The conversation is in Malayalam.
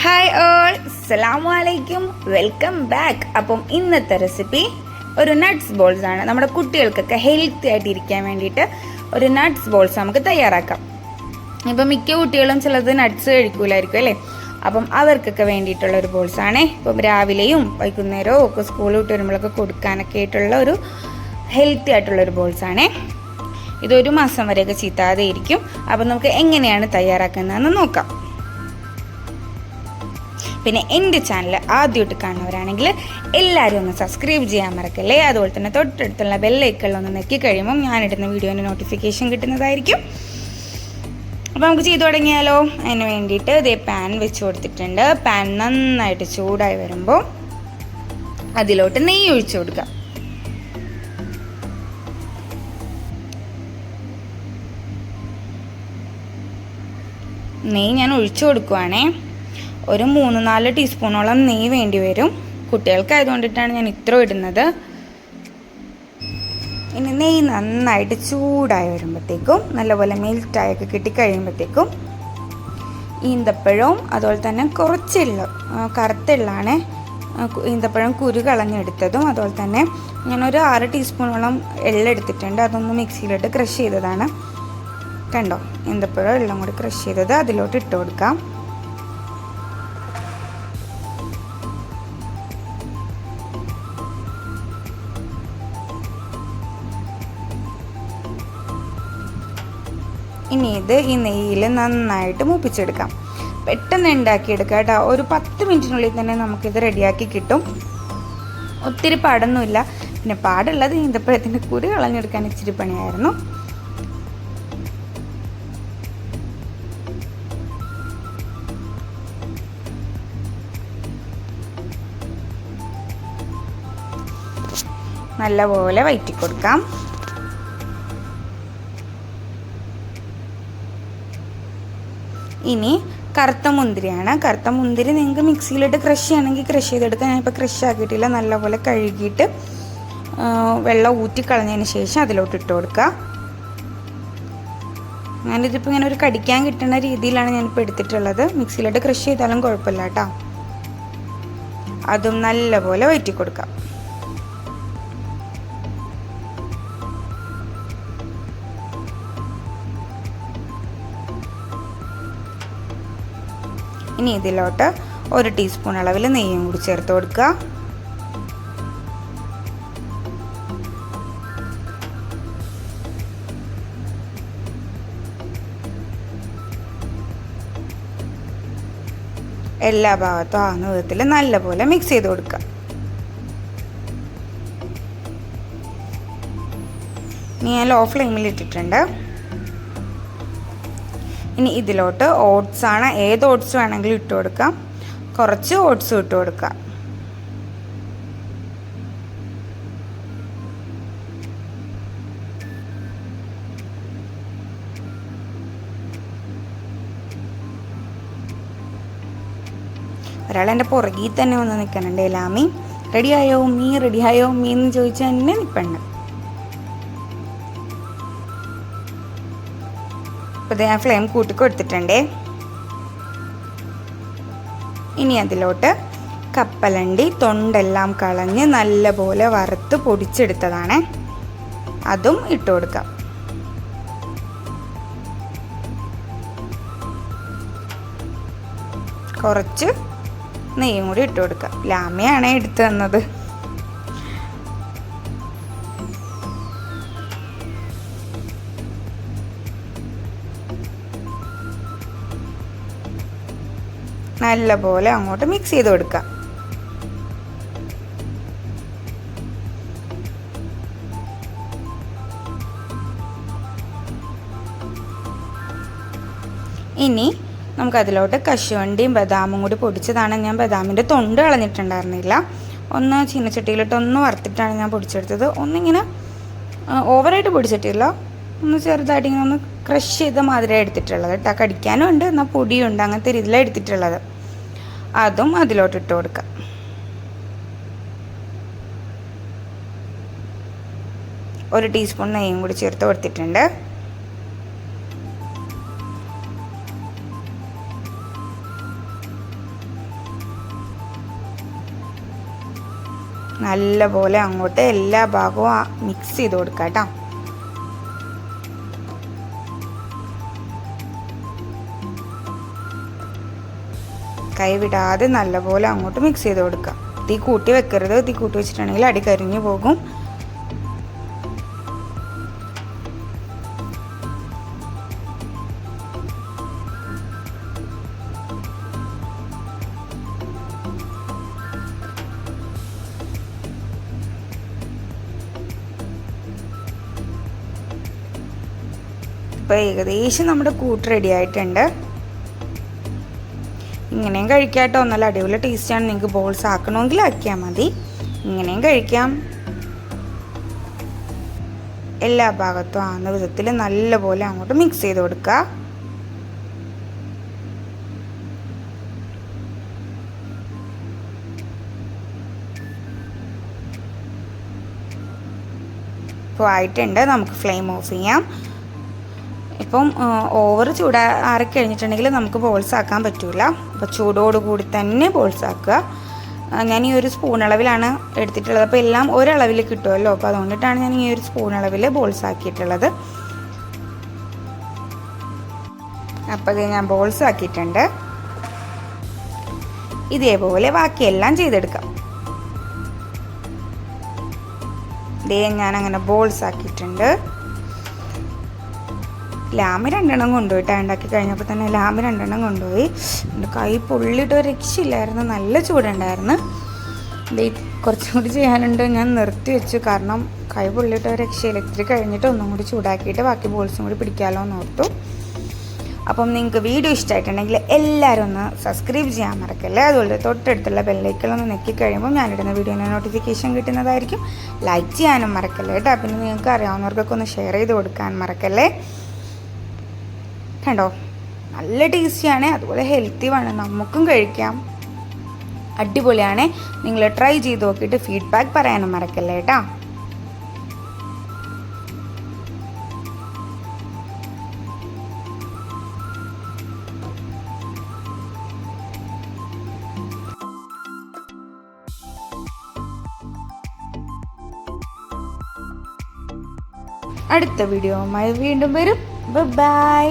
ഹായ് ഓൾ, അസ്സലാമു അലൈക്കും, വെൽക്കം ബാക്ക്. അപ്പം ഇന്നത്തെ റെസിപ്പി ഒരു നട്ട്സ് ബോൾസ് ആണ്. നമ്മുടെ കുട്ടികൾക്കൊക്കെ ഹെൽത്തി ആയിട്ട് ഇരിക്കാൻ വേണ്ടിയിട്ട് ഒരു നട്ട്സ് ബോൾസ് നമുക്ക് തയ്യാറാക്കാം. ഇപ്പം മിക്ക കുട്ടികളും ചിലത് നട്ട്സ് കഴിക്കൂലായിരിക്കും അല്ലേ. അപ്പം അവർക്കൊക്കെ വേണ്ടിയിട്ടുള്ള ഒരു ബോൾസ് ആണ്. ഇപ്പം രാവിലെയും വൈകുന്നേരവും ഒക്കെ സ്കൂൾ വിട്ട് വരുമ്പോഴൊക്കെ കൊടുക്കാനൊക്കെ ആയിട്ടുള്ള ഒരു ഹെൽത്തി ആയിട്ടുള്ളൊരു ബോൾസ് ആണ്. ഇതൊരു മാസം വരെയൊക്കെ ചീത്താതെ ഇരിക്കും. അപ്പം നമുക്ക് എങ്ങനെയാണ് തയ്യാറാക്കുന്നതെന്ന് നോക്കാം. പിന്നെ എൻ്റെ ചാനൽ ആദ്യമായിട്ട് കാണുന്നവരാണെങ്കിൽ എല്ലാവരും ഒന്ന് സബ്സ്ക്രൈബ് ചെയ്യാൻ മറക്കല്ലേ. അതുപോലെ തന്നെ തൊട്ടടുത്തുള്ള ബെല്ലൈക്കണിലൊന്ന് നെക്കി കഴിയുമ്പം ഞാനിടുന്ന വീഡിയോൻ്റെ നോട്ടിഫിക്കേഷൻ കിട്ടുന്നതായിരിക്കും. അപ്പോൾ നമുക്ക് ചെയ്തു തുടങ്ങിയാലോ. അതിന് വേണ്ടിയിട്ട് ഇതേ പാൻ വെച്ച് കൊടുത്തിട്ടുണ്ട്. പാൻ നന്നായിട്ട് ചൂടായി വരുമ്പോൾ അതിലോട്ട് നെയ്യ് ഒഴിച്ചു കൊടുക്കാം. നെയ്യ് ഞാൻ ഒഴിച്ചു കൊടുക്കുവാണേ. ഒരു 3-4 ടീസ്പൂണോളം നെയ്യ് വേണ്ടി വരും. കുട്ടികൾക്കായതുകൊണ്ടിട്ടാണ് ഞാൻ ഇത്ര ഇടുന്നത്. ഇനി നെയ്യ് നന്നായിട്ട് ചൂടായി വരുമ്പോഴത്തേക്കും നല്ലപോലെ മെൽറ്റായൊക്കെ കിട്ടിക്കഴിയുമ്പോഴത്തേക്കും ഈന്തപ്പഴവും അതുപോലെ തന്നെ കുറച്ച് എള്ള്, കറുത്ത എള്ളാണ്, ഈന്തപ്പഴം കുരു കളഞ്ഞെടുത്തതും അതുപോലെ തന്നെ ഞാനൊരു 6 ടീസ്പൂണോളം എള്ളെടുത്തിട്ടുണ്ട്. അതൊന്ന് മിക്സിയിലിട്ട് ക്രഷ് ചെയ്തതാണ്. കണ്ടോ, ഈന്തപ്പഴം എല്ലാം കൂടി ക്രഷ് ചെയ്തത് അതിലോട്ട് ഇട്ട് കൊടുക്കാം. ഇനി ഇത് ഈ നെയ്യിൽ നന്നായിട്ട് മൂപ്പിച്ചെടുക്കാം. പെട്ടെന്ന് ഉണ്ടാക്കിയെടുക്കാം കേട്ടോ. ഒരു 10 മിനിറ്റിനുള്ളിൽ തന്നെ നമുക്കിത് റെഡിയാക്കി കിട്ടും. ഒത്തിരി പാടൊന്നുമില്ല. പിന്നെ പാടുള്ളത് ഈന്തപ്പഴത്തിൻ്റെ കുരു കളഞ്ഞെടുക്കാൻ ഇച്ചിരി പണിയായിരുന്നു. നല്ലപോലെ വഴറ്റി കൊടുക്കാം. ഇനി കറുത്ത മുന്തിരിയാണ്. കറുത്ത മുന്തിരി നിങ്ങൾക്ക് മിക്സിയിലിട്ട് ക്രഷ് ചെയ്യണമെങ്കിൽ ക്രഷ് ചെയ്തെടുക്കാം. ഞാനിപ്പോൾ ക്രഷ് ആക്കിയിട്ടില്ല. നല്ലപോലെ കഴുകിയിട്ട് വെള്ളം ഊറ്റിക്കളഞ്ഞതിന് ശേഷം അതിലോട്ട് ഇട്ട് കൊടുക്കുക. ഞാനിതിപ്പോൾ ഇങ്ങനെ ഒരു കടിക്കാൻ കിട്ടുന്ന രീതിയിലാണ് ഞാനിപ്പോൾ എടുത്തിട്ടുള്ളത്. മിക്സിയിലിട്ട് ക്രഷ് ചെയ്താലും കുഴപ്പമില്ല കേട്ടോ. അതും നല്ലപോലെ വഴറ്റി കൊടുക്കാം. ഇനി ഇതിലോട്ട് 1 ടീസ്പൂൺ അളവിൽ നെയ്യും കൂടി ചേർത്ത് കൊടുക്കുക. എല്ലാ ഭാഗത്തും ആകുന്ന വിധത്തിൽ നല്ലപോലെ മിക്സ് ചെയ്ത് കൊടുക്കുക. ഇനി ഞാൻ ലോ ഫ്ലെയിമിൽ ഇട്ടിട്ടുണ്ട്. ഇനി ഇതിലോട്ട് ഓട്സ് ആണ്. ഏത് ഓട്സ് വേണമെങ്കിലും ഇട്ട് കൊടുക്കാം. കുറച്ച് ഓട്സും ഇട്ട് കൊടുക്കാം. ഒരാളെൻ്റെ പുറകിൽ തന്നെ വന്ന് നിൽക്കുന്നുണ്ട്. ലാമി റെഡിയായോ റെഡിയായോ എന്ന് ചോദിച്ചാൽ തന്നെ നിൽപ്പുണ്ട്. അപ്പോൾ ഞാൻ ഫ്ലെയിം കൂട്ടി കൊടുത്തിട്ടുണ്ടേ. ഇനി അതിലോട്ട് കപ്പലണ്ടി തൊണ്ടെല്ലാം കളഞ്ഞ് നല്ലപോലെ വറുത്ത് പൊടിച്ചെടുത്തതാണ്. അതും ഇട്ട് കൊടുക്കാം. കുറച്ച് നെയ്യും കൂടി ഇട്ട് കൊടുക്കാം. ലാമയാണ് എടുത്തു തന്നത്. നല്ലപോലെ അങ്ങോട്ട് മിക്സ് ചെയ്ത് കൊടുക്കാം. ഇനി നമുക്കതിലോട്ട് കശുവണ്ടിയും ബദാമും കൂടി പൊടിച്ചതാണ്. ഞാൻ ബദാമിൻ്റെ തൊണ്ട് കളഞ്ഞിട്ടുണ്ടായിരുന്നില്ല. ഒന്ന് ചീനച്ചട്ടിയിലിട്ട് ഒന്ന് വറുത്തിട്ടാണ് ഞാൻ പൊടിച്ചെടുത്തത്. ഒന്നിങ്ങനെ ഓവറായിട്ട് പൊടിച്ചിട്ടില്ല, ഒന്ന് ചെറുതായിട്ട് ഇങ്ങനെ ഒന്ന് ക്രഷ് ചെയ്ത മാതിരിയാണ് എടുത്തിട്ടുള്ളത് കേട്ടോ. കടിക്കാനും ഉണ്ട്, എന്നാൽ പൊടിയുണ്ട്, അങ്ങനത്തെ രീതിയിലാണ് എടുത്തിട്ടുള്ളത്. അതും അതിലോട്ട് ഇട്ട് കൊടുക്കാം. ഒരു ടീസ്പൂൺ നെയ്യും കൂടി ചേർത്ത് കൊടുത്തിട്ടുണ്ട്. നല്ലപോലെ അങ്ങോട്ട് എല്ലാ ഭാഗവും മിക്സ് ചെയ്ത് കൊടുക്കാം കേട്ടോ. കൈ വിടാതെ നല്ലപോലെ അങ്ങോട്ട് മിക്സ് ചെയ്ത് കൊടുക്കാം. തീ കൂട്ടി വെക്കരുത്. തീ കൂട്ടി വെച്ചിട്ടുണ്ടെങ്കിൽ അടി കരിഞ്ഞു പോകും. ഇപ്പോൾ ഏകദേശം നമ്മുടെ കൂട്ട് റെഡി ആയിട്ടുണ്ട്. ഇങ്ങനെയും കഴിക്കാം കേട്ടോ. നല്ല അടിപൊളി ടേസ്റ്റാണ്. നിങ്ങൾക്ക് ബോൾസ് ആക്കണമെങ്കിൽ ആക്കിയാൽ മതി. ഇങ്ങനെയും കഴിക്കാം. എല്ലാ ഭാഗത്തും ആകുന്ന വിധത്തിൽ നല്ലപോലെ അങ്ങോട്ട് മിക്സ് ചെയ്ത് കൊടുക്കുക. ഇപ്പോൾ ആയിട്ടുണ്ട്. നമുക്ക് ഫ്ലെയിം ഓഫ് ചെയ്യാം. ഇപ്പം ഓവർ ആറി കഴിഞ്ഞിട്ടുണ്ടെങ്കിൽ നമുക്ക് ബോൾസ് ആക്കാൻ പറ്റില്ല. അപ്പോൾ ചൂടോടുകൂടി തന്നെ ബോൾസ് ആക്കുക. ഞാൻ ഈ ഒരു സ്പൂൺ അളവിലാണ് എടുത്തിട്ടുള്ളത്. അപ്പോൾ എല്ലാം ഒരളവിൽ കിട്ടുമല്ലോ. അപ്പോൾ അതുകൊണ്ടിട്ടാണ് ഞാൻ ഈ ഒരു സ്പൂൺ അളവിൽ ബോൾസ് ആക്കിയിട്ടുള്ളത്. അപ്പോൾ ഇത് ഞാൻ ബോൾസ് ആക്കിയിട്ടുണ്ട്. ഇതേപോലെ ബാക്കിയെല്ലാം ചെയ്തെടുക്കാം. ഇതേ ഞാൻ അങ്ങനെ ബോൾസ് ആക്കിയിട്ടുണ്ട്. ലാമ് 2 എണ്ണം കൊണ്ടുപോയിട്ടാണ് ഉണ്ടാക്കി കഴിഞ്ഞപ്പോൾ തന്നെ ലാമ് 2 എണ്ണം കൊണ്ടുപോയി. എൻ്റെ കൈ പൊള്ളിയിട്ട് ഒരു രക്ഷയില്ലായിരുന്നു. നല്ല ചൂടുണ്ടായിരുന്നു. കുറച്ചും കൂടി ചെയ്യാനുണ്ട്. ഞാൻ നിർത്തി വെച്ചു. കാരണം കൈ പൊള്ളിയിട്ട് ഒരു രക്ഷയില്ല. ഇത്തിരി കഴിഞ്ഞിട്ട് ഒന്നും കൂടി ചൂടാക്കിയിട്ട് ബാക്കി ബോൾസും കൂടി പിടിക്കാമല്ലോ എന്ന് ഓർത്തു. അപ്പം നിങ്ങൾക്ക് വീഡിയോ ഇഷ്ടമായിട്ടുണ്ടെങ്കിൽ എല്ലാവരും ഒന്ന് സബ്സ്ക്രൈബ് ചെയ്യാൻ മറക്കല്ലേ. അതുപോലെ തൊട്ടടുത്തുള്ള ബെല്ലൈക്കലൊന്ന് നെക്കി കഴിയുമ്പോൾ ഞാനിടുന്ന വീഡിയോൻ്റെ നോട്ടിഫിക്കേഷൻ കിട്ടുന്നതായിരിക്കും. ലൈക്ക് ചെയ്യാനും മറക്കല്ലേ കേട്ടോ. പിന്നെ നിങ്ങൾക്ക് അറിയാവുന്നവർക്കൊക്കെ ഒന്ന് ഷെയർ ചെയ്ത് കൊടുക്കാൻ മറക്കല്ലേ. കണ്ടോ, നല്ല ടേസ്റ്റിയാണ്. അതുപോലെ ഹെൽത്തിയുമാണ്. നമുക്കും കഴിക്കാം. അടിപൊളിയാണ്. നിങ്ങൾ ട്രൈ ചെയ്ത് നോക്കിയിട്ട് ഫീഡ്ബാക്ക് പറയാനും മറക്കല്ലേ കേട്ടോ. അടുത്ത വീഡിയോയുമായി വീണ്ടും വരും. ബൈ.